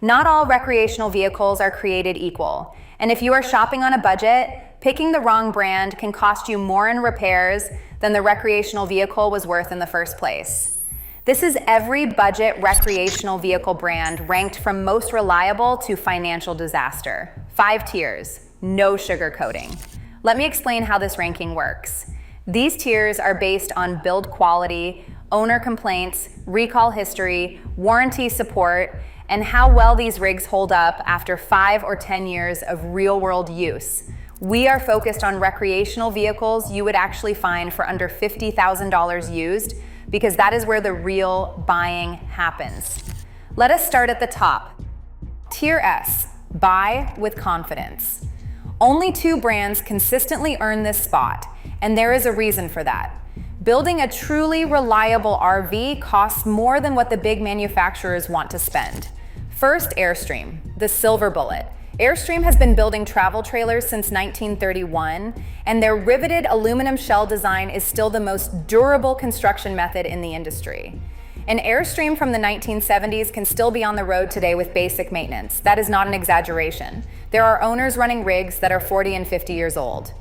Not all recreational vehicles are created equal, and if you are shopping on a budget, picking the wrong brand can cost you more in repairs than the recreational vehicle was worth in the first place. This is every budget recreational vehicle brand ranked from most reliable to financial disaster. 5 tiers, no sugarcoating. Let me explain how this ranking works. These tiers are based on build quality, owner complaints, recall history, warranty support, and how well these rigs hold up after 5 or 10 years of real-world use. We are focused on recreational vehicles you would actually find for under $50,000 used, because that is where the real buying happens. Let us start at the top. Tier S, buy with confidence. Only 2 brands consistently earn this spot, and there is a reason for that. Building a truly reliable RV costs more than what the big manufacturers want to spend. First, Airstream, the silver bullet. Airstream has been building travel trailers since 1931, and their riveted aluminum shell design is still the most durable construction method in the industry. An Airstream from the 1970s can still be on the road today with basic maintenance. That is not an exaggeration. There are owners running rigs that are 40 and 50 years old.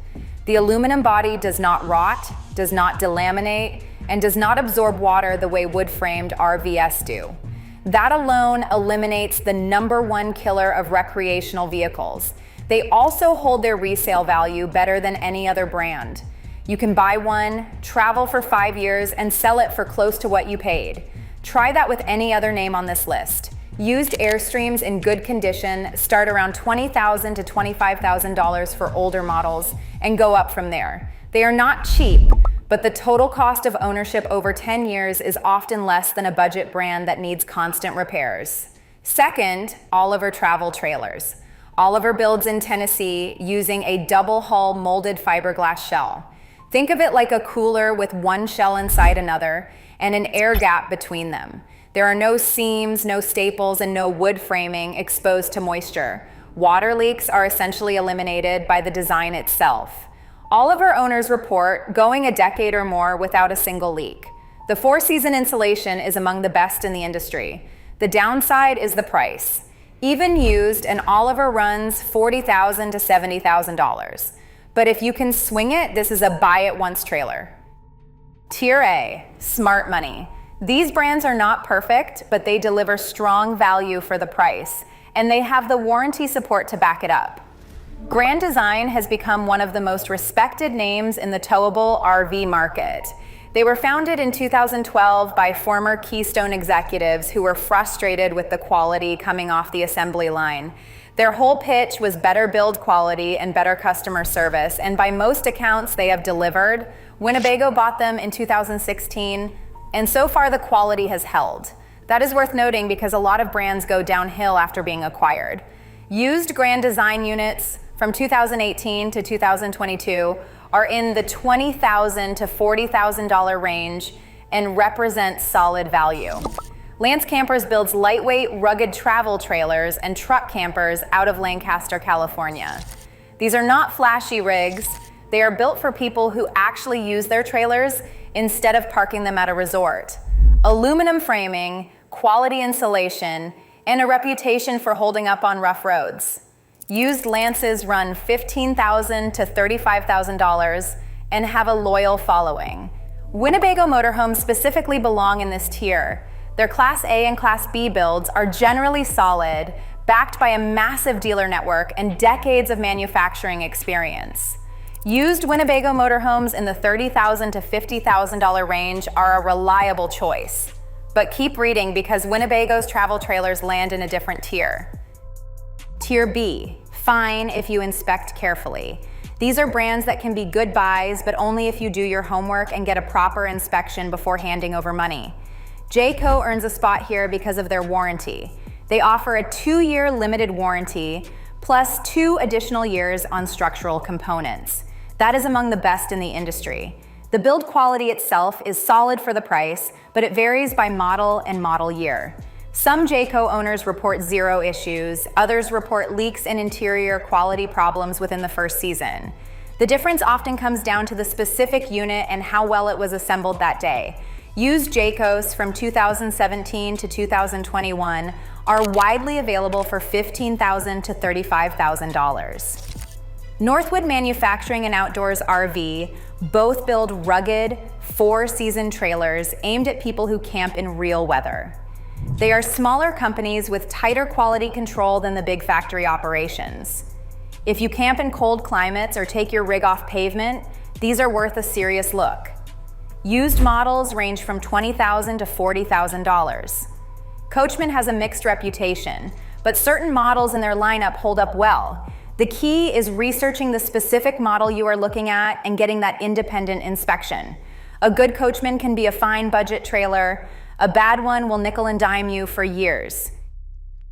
The aluminum body does not rot, does not delaminate, and does not absorb water the way wood-framed RVs do. That alone eliminates the #1 killer of recreational vehicles. They also hold their resale value better than any other brand. You can buy one, travel for 5 years, and sell it for close to what you paid. Try that with any other name on this list. Used Airstreams in good condition start around $20,000 to $25,000 for older models and go up from there. They are not cheap, but the total cost of ownership over 10 years is often less than a budget brand that needs constant repairs. Second, Oliver Travel Trailers. Oliver builds in Tennessee using a double hull molded fiberglass shell. Think of it like a cooler with one shell inside another and an air gap between them. There are no seams, no staples, and no wood framing exposed to moisture. Water leaks are essentially eliminated by the design itself. Oliver owners report going a decade or more without a single leak. The 4-season insulation is among the best in the industry. The downside is the price. Even used, an Oliver runs $40,000 to $70,000. But if you can swing it, this is a buy-it-once trailer. Tier A, smart money. These brands are not perfect, but they deliver strong value for the price, and they have the warranty support to back it up. Grand Design has become one of the most respected names in the towable RV market. They were founded in 2012 by former Keystone executives who were frustrated with the quality coming off the assembly line. Their whole pitch was better build quality and better customer service, and by most accounts, they have delivered. Winnebago bought them in 2016, and so far the quality has held. That is worth noting because a lot of brands go downhill after being acquired. Used Grand Design units from 2018 to 2022 are in the $20,000 to $40,000 range and represent solid value. Lance Campers builds lightweight, rugged travel trailers and truck campers out of Lancaster, California. These are not flashy rigs. They are built for people who actually use their trailers instead of parking them at a resort. Aluminum framing, quality insulation, and a reputation for holding up on rough roads. Used Lances run $15,000 to $35,000 and have a loyal following. Winnebago motorhomes specifically belong in this tier. Their Class A and Class B builds are generally solid, backed by a massive dealer network and decades of manufacturing experience. Used Winnebago motorhomes in the $30,000 to $50,000 range are a reliable choice. But keep reading because Winnebago's travel trailers land in a different tier. Tier B, fine if you inspect carefully. These are brands that can be good buys, but only if you do your homework and get a proper inspection before handing over money. Jayco earns a spot here because of their warranty. They offer a 2-year limited warranty, plus 2 additional years on structural components. That is among the best in the industry. The build quality itself is solid for the price, but it varies by model and model year. Some Jayco owners report 0 issues, others report leaks and interior quality problems within the first season. The difference often comes down to the specific unit and how well it was assembled that day. Used Jaycos from 2017 to 2021 are widely available for $15,000 to $35,000. Northwood Manufacturing and Outdoors RV both build rugged, four-season trailers aimed at people who camp in real weather. They are smaller companies with tighter quality control than the big factory operations. If you camp in cold climates or take your rig off pavement, these are worth a serious look. Used models range from $20,000 to $40,000. Coachmen has a mixed reputation, but certain models in their lineup hold up well. The key is researching the specific model you are looking at and getting that independent inspection. A good Coachman can be a fine budget trailer. A bad one will nickel and dime you for years.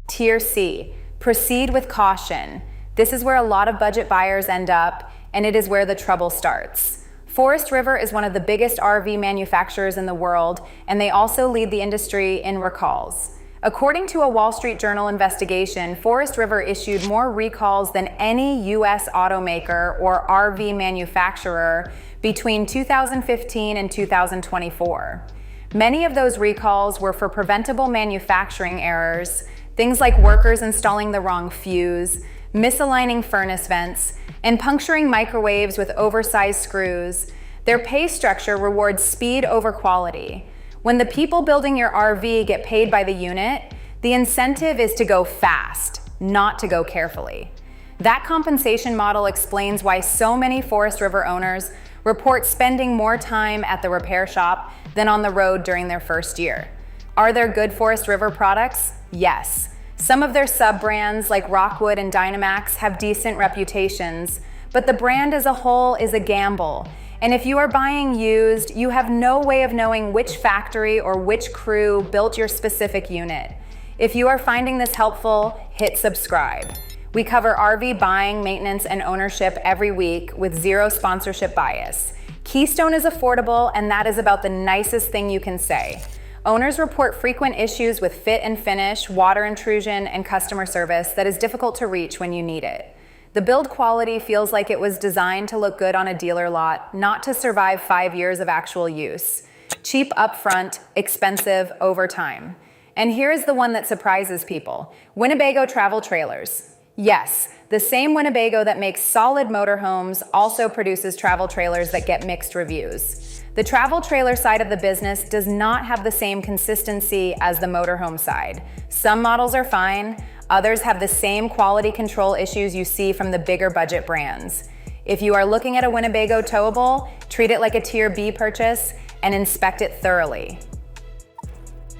Tier C, proceed with caution. This is where a lot of budget buyers end up, and it is where the trouble starts. Forest River is one of the biggest RV manufacturers in the world, and they also lead the industry in recalls. According to a Wall Street Journal investigation, Forest River issued more recalls than any U.S. automaker or RV manufacturer between 2015 and 2024. Many of those recalls were for preventable manufacturing errors, things like workers installing the wrong fuse, misaligning furnace vents, and puncturing microwaves with oversized screws. Their pay structure rewards speed over quality. When the people building your RV get paid by the unit, the incentive is to go fast, not to go carefully. That compensation model explains why so many Forest River owners report spending more time at the repair shop than on the road during their first year. Are there good Forest River products? Yes. Some of their sub-brands like Rockwood and Dynamax have decent reputations, but the brand as a whole is a gamble. And if you are buying used, you have no way of knowing which factory or which crew built your specific unit. If you are finding this helpful, hit subscribe. We cover RV buying, maintenance, and ownership every week with zero sponsorship bias. Keystone is affordable, and that is about the nicest thing you can say. Owners report frequent issues with fit and finish, water intrusion, and customer service that is difficult to reach when you need it. The build quality feels like it was designed to look good on a dealer lot, not to survive 5 years of actual use. Cheap upfront, expensive over time. And here is the one that surprises people: Winnebago Travel Trailers. Yes, the same Winnebago that makes solid motorhomes also produces travel trailers that get mixed reviews. The travel trailer side of the business does not have the same consistency as the motorhome side. Some models are fine, others have the same quality control issues you see from the bigger budget brands. If you are looking at a Winnebago towable, treat it like a Tier B purchase and inspect it thoroughly.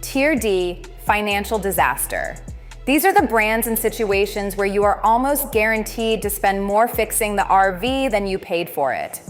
Tier D, financial disaster. These are the brands and situations where you are almost guaranteed to spend more fixing the RV than you paid for it.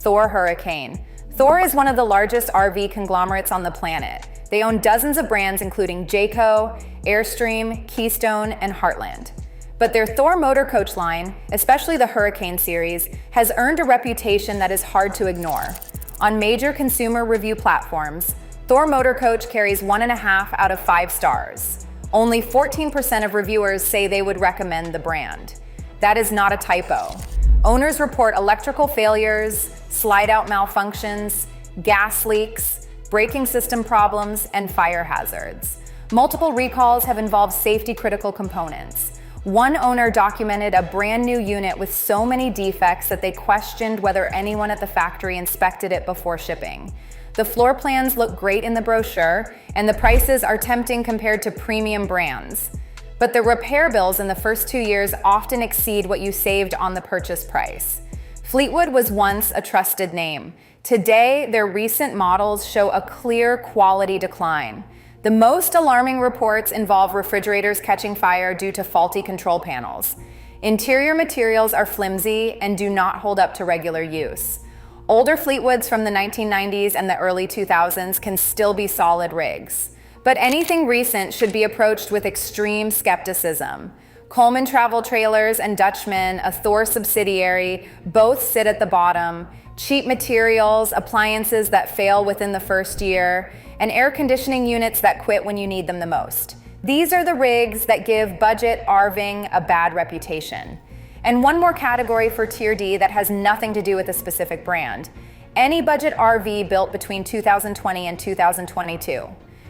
Thor Hurricane. Thor is one of the largest RV conglomerates on the planet. They own dozens of brands including Jayco, Airstream, Keystone, and Heartland. But their Thor motor coach line, especially the Hurricane series, has earned a reputation that is hard to ignore. On major consumer review platforms, Thor motor coach carries 1.5 out of 5 stars. Only 14% of reviewers say they would recommend the brand. That is not a typo. Owners report electrical failures, slide-out malfunctions, gas leaks, braking system problems, and fire hazards. Multiple recalls have involved safety-critical components. One owner documented a brand new unit with so many defects that they questioned whether anyone at the factory inspected it before shipping. The floor plans look great in the brochure, and the prices are tempting compared to premium brands. But the repair bills in the first 2 years often exceed what you saved on the purchase price. Fleetwood was once a trusted name. Today, their recent models show a clear quality decline. The most alarming reports involve refrigerators catching fire due to faulty control panels. Interior materials are flimsy and do not hold up to regular use. Older Fleetwoods from the 1990s and the early 2000s can still be solid rigs. But anything recent should be approached with extreme skepticism. Coleman Travel Trailers and Dutchman, a Thor subsidiary, both sit at the bottom. Cheap materials, appliances that fail within the first year, and air conditioning units that quit when you need them the most. These are the rigs that give budget RVing a bad reputation. And one more category for Tier D that has nothing to do with a specific brand: Any budget RV built between 2020 and 2022.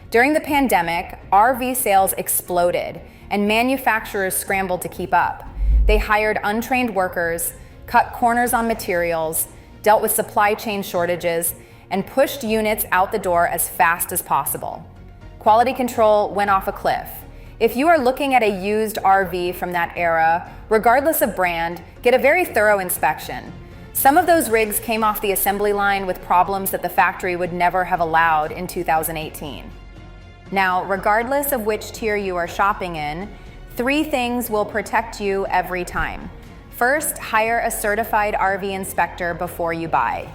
During the pandemic, RV sales exploded and manufacturers scrambled to keep up. They hired untrained workers, cut corners on materials, dealt with supply chain shortages, and pushed units out the door as fast as possible. Quality control went off a cliff. If you are looking at a used RV from that era, regardless of brand, get a very thorough inspection. Some of those rigs came off the assembly line with problems that the factory would never have allowed in 2018. Now, regardless of which tier you are shopping in, 3 things will protect you every time. First, hire a certified RV inspector before you buy.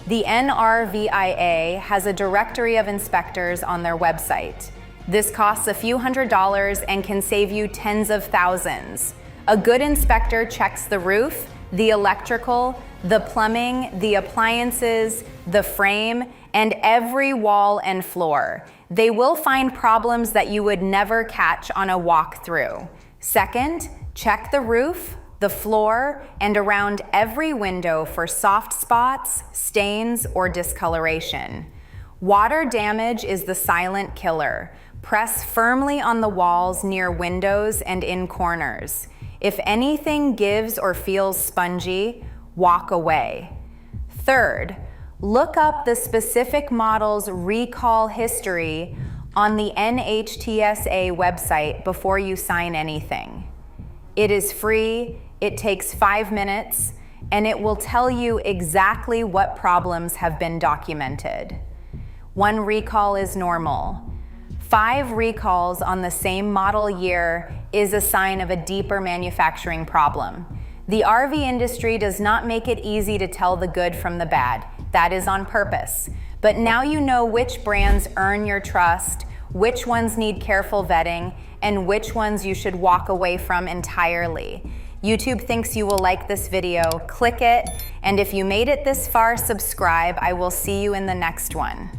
The NRVIA has a directory of inspectors on their website. This costs a few $100s and can save you tens of thousands. A good inspector checks the roof, the electrical, the plumbing, the appliances, the frame, and every wall and floor. They will find problems that you would never catch on a walkthrough. Second, check the roof, the floor, and around every window for soft spots, stains, or discoloration. Water damage is the silent killer. Press firmly on the walls near windows and in corners. If anything gives or feels spongy, walk away. Third, look up the specific model's recall history on the NHTSA website before you sign anything. It is free, it takes 5 minutes, and it will tell you exactly what problems have been documented. 1 recall is normal. 5 recalls on the same model year is a sign of a deeper manufacturing problem. The RV industry does not make it easy to tell the good from the bad. That is on purpose. But now you know which brands earn your trust, which ones need careful vetting, and which ones you should walk away from entirely. YouTube thinks you will like this video. Click it, and if you made it this far, subscribe. I will see you in the next one.